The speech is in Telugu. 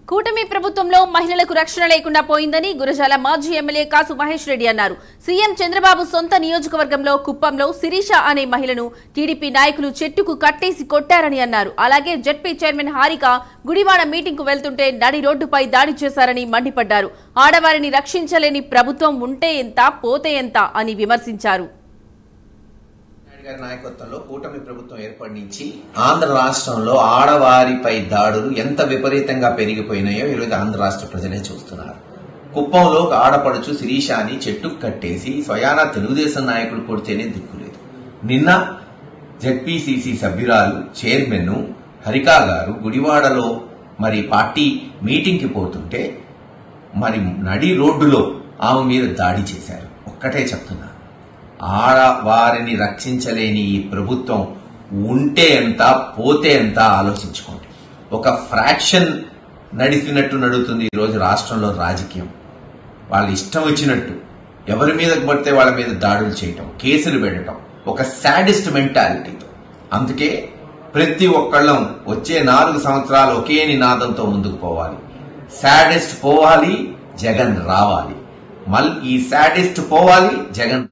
కూటమి ప్రభుత్వంలో మహిళలకు రక్షణ లేకుండా పోయిందని గురజాల మాజీ ఎమ్మెల్యే కాసు మహేష్ రెడ్డి అన్నారు. సీఎం చంద్రబాబు సొంత నియోజకవర్గంలో కుప్పంలో శిరీష అనే మహిళను టీడీపీ నాయకులు చెట్టుకు కట్టేసి కొట్టారని అన్నారు. అలాగే ZP chairman Harika Gudivada meeting కు వెళ్తుంటే నడి రోడ్డుపై దాడి చేశారని మండిపడ్డారు. ఆడవారిని రక్షించలేని ప్రభుత్వం ఉంటే ఎంత పోతే ఎంత అని విమర్శించారు. నాయకత్వంలో కూటమి ప్రభుత్వం ఏర్పడి నుంచి ఆంధ్ర రాష్ట్రంలో ఆడవారిపై దాడులు ఎంత విపరీతంగా పెరిగిపోయినాయో ఈరోజు ఆంధ్ర రాష్ట్ర ప్రజలే చూస్తున్నారు. కుప్పంలో ఆడపడుచు శిరీషాని చెట్టుకు కట్టేసి స్వయానా తెలుగుదేశం నాయకులు కొడితేనే దిక్కులేదు. నిన్న జెడ్పీసీసీ సభ్యురాలు చైర్మన్ హరికా గారు గుడివాడలో మరి పార్టీ మీటింగ్ కి పోతుంటే మరి నడి రోడ్డులో ఆమె మీద దాడి చేశారు. ఒక్కటే చెప్తున్నా, ఆడవారిని రక్షించలేని ఈ ప్రభుత్వం ఉంటే ఎంత పోతే ఎంత ఆలోచించుకోండి. ఒక ఫ్రాక్షన్ నడిచినట్టు నడుస్తుంది ఈరోజు రాష్ట్రంలో రాజకీయం. వాళ్ళు ఇష్టం వచ్చినట్టు ఎవరి మీద పడితే వాళ్ళ మీద దాడులు చేయటం, కేసులు పెట్టడం, ఒక సాడిస్ట్ మెంటాలిటీతో. అందుకే ప్రతి ఒక్కళ్ళం వచ్చే 4 సంవత్సరాలు ఒకే నినాదంతో ముందుకు పోవాలి. సాడిస్ట్ పోవాలి, జగన్ రావాలి. మళ్ళీ ఈ సాడిస్ట్ పోవాలి, జగన్